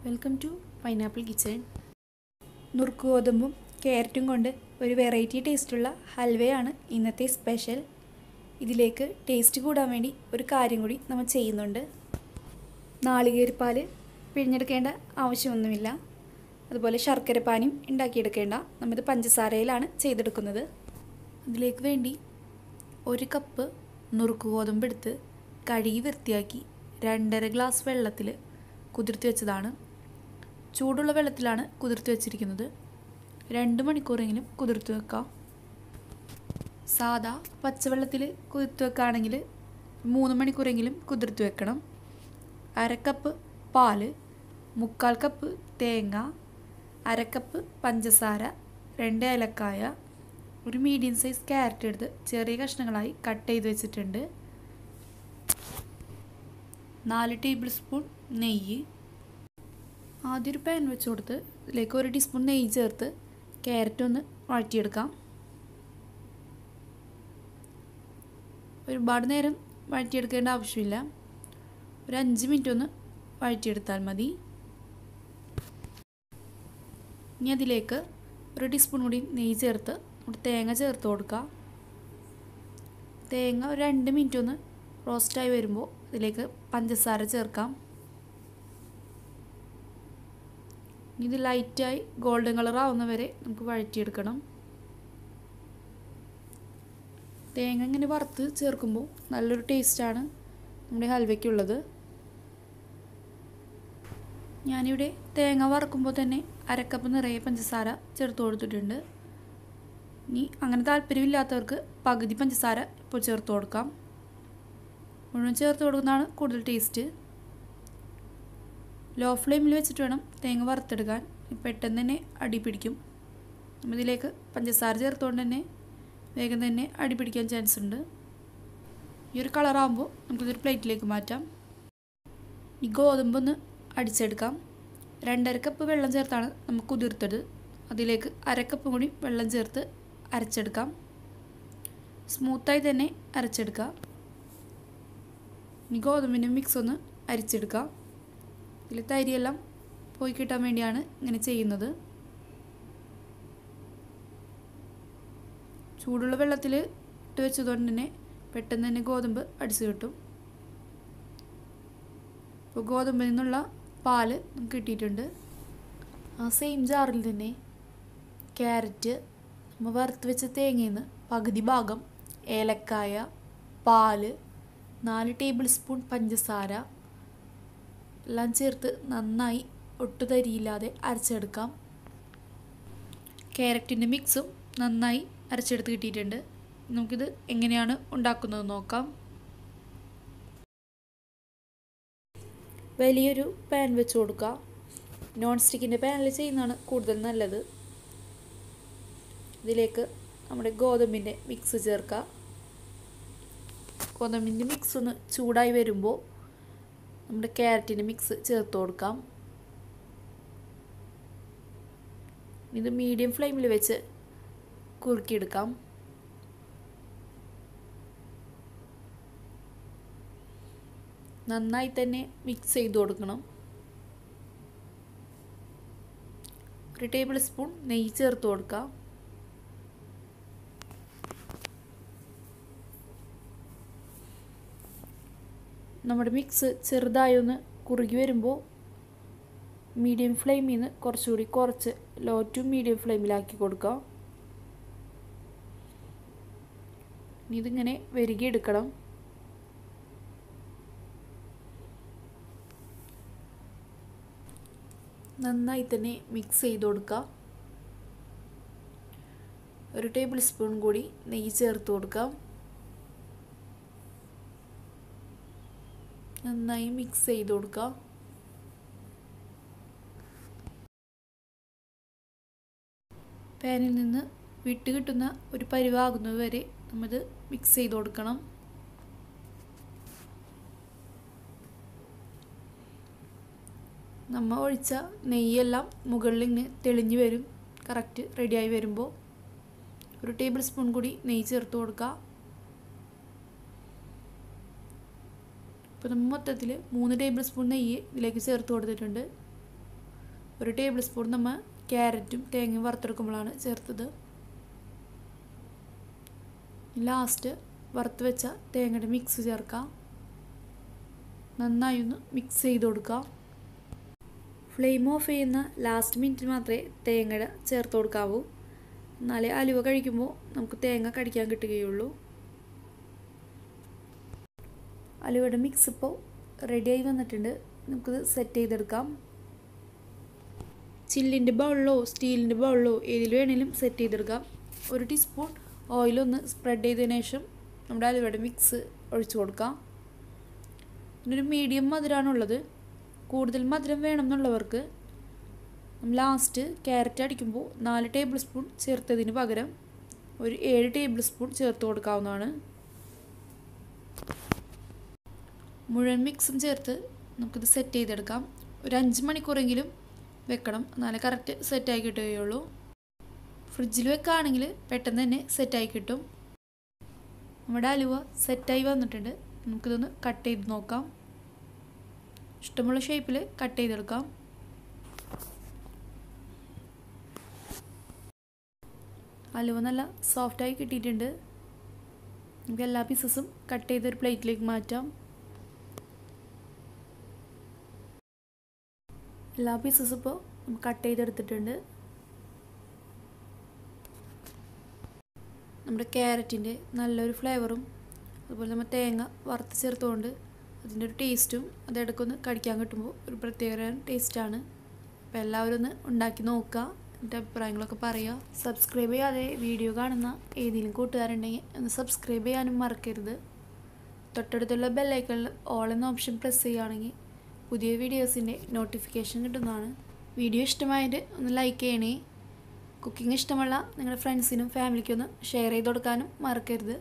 Welcome to pineapple kitchen. നുറുക്ക് ഗോതമ്പും ക്യാരറ്റും കൊണ്ട് ഒരു വെറൈറ്റി ടേസ്റ്റുള്ള ഹൽവയാണ് ഇന്നത്തെ സ്പെഷ്യൽ. ഇതിലേക്ക് ടേസ്റ്റ് കൂടാൻ വേണ്ടി ഒരു കാര്യം കൂടി നമ്മൾ ചെയ്യുന്നുണ്ട്. നാളികേരപ്പാൽ പിഴിഞ്ഞെടുക്കേണ്ട ആവശ്യമൊന്നുമില്ല. അതുപോലെ ശർക്കരപ്പാനിയും ഉണ്ടാക്കിയെടുക്കേണ്ട. നമ്മളിത് പഞ്ചസാരയിലാണ് ചെയ്തെടുക്കുന്നത്. അതിലേക്ക് വേണ്ടി 1 കപ്പ് നുറുക്ക് ഗോതമ്പ് എടുത്ത് കഴുകി വൃത്തിയാക്കി 2.5 ഗ്ലാസ് വെള്ളത്തിൽ കുതിർത്തി വെച്ചതാണ്. ചൂടുള്ള വെള്ളത്തിലാണ് കുതിർത്തി വെച്ചിരിക്കുന്നത്. 2 മണിക്കൂറെങ്കിലും കുതിർത്തി വെക്കാം. സാധാ പച്ചവെള്ളത്തിൽ കുതിർത്തി വെക്കുകയാണെങ്കിൽ 3 മണിക്കൂറെങ്കിലും കുതിർത്തി വെക്കണം. 1/2 കപ്പ് പാൽ, 3/4 കപ്പ് തേങ്ങ, 1/2 കപ്പ് പഞ്ചസാര, 2 ഏലക്കായ, ഒരു മീഡിയം സൈസ് ക്യാരറ്റ് എടുത്ത് ചെറിയ കഷ്ണങ്ങളായി കട്ട് ചെയ്ത് വെച്ചിട്ടുണ്ട്. 4 ടേബിൾ സ്പൂൺ നെയ്യ്. ആദ്യം ഒരു പാൻ വെച്ച് കൊടുത്ത് ഇതിലേക്ക് 1 ടീസ്പൂൺ നെയ്യ് ചേർത്ത് ക്യാരറ്റ് ഒന്ന് വഴറ്റിയെടുക്കാം. ഒരുപാട് നേരം വഴറ്റിയെടുക്കേണ്ട ആവശ്യമില്ല. ഒരു 5 മിനിറ്റ് ഒന്ന് വഴറ്റിയെടുത്താൽ മതി. ഇനി അതിലേക്ക് 1 ടീസ്പൂൺ കൂടി നെയ്യ് ചേർത്ത് തേങ്ങ ചേർത്ത് കൊടുക്കുക. തേങ്ങ ഒരു 2 മിനിറ്റ് ഒന്ന് റോസ്റ്റായി വരുമ്പോൾ ഇതിലേക്ക് പഞ്ചസാര ചേർക്കാം. ഇത് ലൈറ്റായി ഗോൾഡൻ കളർ ആവുന്ന വരെ നമുക്ക് വഴറ്റിയെടുക്കണം. തേങ്ങ ഇങ്ങനെ വറുത്ത് ചേർക്കുമ്പോൾ നല്ലൊരു ടേസ്റ്റാണ് നമ്മുടെ ഹൽവയ്ക്കുള്ളത്. ഞാനിവിടെ തേങ്ങ വറുക്കുമ്പോൾ തന്നെ 1/2 കപ്പ് നിറയെ പഞ്ചസാര ചേർത്ത് കൊടുത്തിട്ടുണ്ട്. ഇനി അങ്ങനെ താല്പര്യമില്ലാത്തവർക്ക് പകുതി പഞ്ചസാര ഇപ്പോൾ ചേർത്ത് കൊടുക്കാം. മുഴുവൻ ചേർത്ത് കൊടുക്കുന്നതാണ് കൂടുതൽ ടേസ്റ്റ്. ലോ ഫ്ലെയിമിൽ വെച്ചിട്ട് വേണം തേങ്ങ വറുത്തെടുക്കാൻ. പെട്ടെന്ന് തന്നെ അടി പിടിക്കും. ഇതിലേക്ക് പഞ്ചസാര ചേർത്തുകൊണ്ട് തന്നെ വേഗം തന്നെ അടി പിടിക്കാൻ ചാൻസ് ഉണ്ട്. ഈ ഒരു കളറാകുമ്പോൾ നമുക്കിതൊരു പ്ലേറ്റിലേക്ക് മാറ്റാം. ഈ ഗോതമ്പൊന്ന് അടിച്ചെടുക്കാം. 2.5 കപ്പ് വെള്ളം ചേർത്താണ് നമുക്ക് കുതിർത്തത്. അതിലേക്ക് 1/2 കപ്പ് കൂടി വെള്ളം ചേർത്ത് അരച്ചെടുക്കാം. സ്മൂത്തായി തന്നെ അരച്ചെടുക്കാം. ഈ ഗോതമ്പിൻ്റെ മിക്സ് ഒന്ന് അരിച്ചെടുക്കാം. ഇതിൽ തരിയെല്ലാം പോയി കിട്ടാൻ വേണ്ടിയാണ് ഇങ്ങനെ ചെയ്യുന്നത്. ചൂടുള്ള വെള്ളത്തിൽ ഇട്ട് വെച്ചതുകൊണ്ട് തന്നെ പെട്ടെന്ന് തന്നെ ഗോതമ്പ് അടിച്ച് കിട്ടും. ഇപ്പോൾ ഗോതമ്പിൽ നിന്നുള്ള പാല് നമുക്ക് കിട്ടിയിട്ടുണ്ട്. ആ സെയിം ജാറിൽ തന്നെ ക്യാരറ്റ്, നമ്മൾ വറുത്ത് വെച്ച തേങ്ങയിൽ നിന്ന് പകുതി ഭാഗം, ഏലക്കായ, പാല്, 4 ടേബിൾ സ്പൂൺ പഞ്ചസാര എല്ലാം ചേർത്ത് നന്നായി ഒട്ടുതരിയില്ലാതെ അരച്ചെടുക്കാം. ക്യാരറ്റിൻ്റെ മിക്സും നന്നായി അരച്ചെടുത്ത് കിട്ടിയിട്ടുണ്ട്. നമുക്കിത് എങ്ങനെയാണ് ഉണ്ടാക്കുന്നത് നോക്കാം. വലിയൊരു പാൻ വെച്ച് കൊടുക്കുക. നോൺ സ്റ്റിക്കിൻ്റെ പാനിൽ ചെയ്യുന്നതാണ് കൂടുതൽ നല്ലത്. ഇതിലേക്ക് നമ്മുടെ ഗോതമ്പിൻ്റെ മിക്സ് ചേർക്കുക. ഗോതമ്പിൻ്റെ മിക്സ് ഒന്ന് ചൂടായി വരുമ്പോൾ നമ്മുടെ ക്യാരറ്റിൻ്റെ മിക്സ് ചേർത്ത് കൊടുക്കാം. ഇത് മീഡിയം ഫ്ലെയിമിൽ വെച്ച് കുറുക്കിയെടുക്കാം. നന്നായി തന്നെ മിക്സ് ചെയ്ത് കൊടുക്കണം. 1 ടേബിൾ സ്പൂൺ നെയ്യ് ചേർത്ത് കൊടുക്കാം. നമ്മുടെ മിക്സ് ചെറുതായി ഒന്ന് കുറുകി വരുമ്പോൾ മീഡിയം ഫ്ലെയിമിൽ നിന്ന് കുറച്ചുകൂടി കുറച്ച് ലോ ടു മീഡിയം ഫ്ലെയിമിലാക്കി കൊടുക്കാം. ഇതിങ്ങനെ വെരുകിയെടുക്കണം. നന്നായി തന്നെ മിക്സ് ചെയ്ത് കൊടുക്കുക. 1 ടേബിൾ സ്പൂൺ കൂടി നെയ്യ് ചേർത്ത് കൊടുക്കാം. നന്നായി മിക്സ് ചെയ്ത് കൊടുക്കുക. പാനിൽ നിന്ന് വിട്ട് കിട്ടുന്ന ഒരു പരുവാകുന്നത് വരെ നമ്മത് മിക്സ് ചെയ്ത് കൊടുക്കണം. നമ്മൾ ഒഴിച്ച നെയ്യെല്ലാം മുകളിൽ ഇങ്ങനെ തെളിഞ്ഞു വരും. കറക്റ്റ് റെഡിയായി വരുമ്പോൾ 1 ടേബിൾ സ്പൂൺ കൂടി നെയ്യ് ചേർത്ത് കൊടുക്കുക. ഇപ്പോൾ നമ്മൾ മൊത്തത്തിൽ 3 ടേബിൾ സ്പൂൺ നെയ്യ് ഇതിലേക്ക് ചേർത്ത് കൊടുത്തിട്ടുണ്ട്. 1 ടേബിൾ സ്പൂൺ നമ്മൾ ക്യാരറ്റും തേങ്ങയും വറുത്തെടുക്കുമ്പോഴാണ് ചേർത്തത്. ലാസ്റ്റ് വറുത്ത് വെച്ച തേങ്ങയുടെ മിക്സ് ചേർക്കാം. നന്നായി ഒന്ന് മിക്സ് ചെയ്ത് കൊടുക്കാം. ഫ്ലെയിം ഓഫ് ചെയ്യുന്ന ലാസ്റ്റ് മിനിറ്റിൽ മാത്രമേ തേങ്ങ ചേർത്ത് കൊടുക്കാവൂ. എന്നാലേ അലുവ കഴിക്കുമ്പോൾ നമുക്ക് തേങ്ങ കടിക്കാൻ കിട്ടുകയുള്ളൂ. അലുവയുടെ മിക്സ് ഇപ്പോൾ റെഡിയായി വന്നിട്ടുണ്ട്. നമുക്കിത് സെറ്റ് ചെയ്തെടുക്കാം. ചില്ലിൻ്റെ ബൗളിലോ സ്റ്റീലിൻ്റെ ബൗളിലോ ഏതിൽ വേണമെങ്കിലും സെറ്റ് ചെയ്തെടുക്കാം. 1 ടീസ്പൂൺ ഓയിലൊന്ന് സ്പ്രെഡ് ചെയ്തതിന് ശേഷം നമ്മുടെ അലുവയുടെ മിക്സ് ഒഴിച്ചു കൊടുക്കാം. ഒരു മീഡിയം മധുരമാണുള്ളത്. കൂടുതൽ മധുരം വേണം എന്നുള്ളവർക്ക് ലാസ്റ്റ് ക്യാരറ്റ് അടിക്കുമ്പോൾ 4 ടേബിൾ സ്പൂൺ ചേർത്തതിന് പകരം ഒരു 7 ടേബിൾ സ്പൂൺ ചേർത്ത് കൊടുക്കാവുന്നതാണ്. മുഴുവൻ മിക്സും ചേർത്ത് നമുക്കിത് സെറ്റ് ചെയ്തെടുക്കാം. ഒരു 5 മണിക്കൂറെങ്കിലും വെക്കണം, എന്നാലേ കറക്റ്റ് സെറ്റായി കിട്ടുകയുള്ളൂ. ഫ്രിഡ്ജിൽ വെക്കുകയാണെങ്കിൽ പെട്ടെന്ന് തന്നെ സെറ്റായി കിട്ടും. നമ്മുടെ അലുവ സെറ്റായി വന്നിട്ടുണ്ട്. നമുക്കിതൊന്ന് കട്ട് ചെയ്ത് നോക്കാം. ഇഷ്ടമുള്ള ഷേപ്പിൽ കട്ട് ചെയ്തെടുക്കാം. അലുവ നല്ല സോഫ്റ്റായി കിട്ടിയിട്ടുണ്ട്. നമുക്ക് എല്ലാ പീസസും കട്ട് ചെയ്തൊരു പ്ലേറ്റിലേക്ക് മാറ്റാം. എല്ലാ പീസസും ഇപ്പോൾ നമുക്ക് കട്ട് ചെയ്തെടുത്തിട്ടുണ്ട്. നമ്മുടെ ക്യാരറ്റിൻ്റെ നല്ലൊരു ഫ്ലേവറും അതുപോലെ നമ്മൾ തേങ്ങ വറുത്ത് ചേർത്തുകൊണ്ട് അതിൻ്റെ ഒരു ടേസ്റ്റും അതിടയ്ക്കൊന്ന് കടിക്കാൻ കിട്ടുമ്പോൾ ഒരു പ്രത്യേക ടേസ്റ്റാണ്. അപ്പോൾ എല്ലാവരും ഒന്ന് ഉണ്ടാക്കി നോക്കുക. എൻ്റെ അഭിപ്രായങ്ങളൊക്കെ പറയുക. സബ്സ്ക്രൈബ് ചെയ്യാതെ വീഡിയോ കാണുന്ന ഏതെങ്കിലും കൂട്ടുകാരുണ്ടെങ്കിൽ ഒന്ന് സബ്സ്ക്രൈബ് ചെയ്യാനും മറക്കരുത്. തൊട്ടടുത്തുള്ള ബെല്ലൈക്കണിൽ ഓൾ എന്ന ഓപ്ഷൻ പ്രസ് ചെയ്യുകയാണെങ്കിൽ പുതിയ വീഡിയോസിൻ്റെ നോട്ടിഫിക്കേഷൻ കിട്ടുന്നതാണ്. വീഡിയോ ഇഷ്ടമായത് ഒന്ന് ലൈക്ക് ചെയ്യണേ. കുക്കിംഗ് ഇഷ്ടമുള്ള നിങ്ങളുടെ ഫ്രണ്ട്സിനും ഫാമിലിക്കും ഒന്ന് ഷെയർ ചെയ്ത് കൊടുക്കാനും മറക്കരുത്.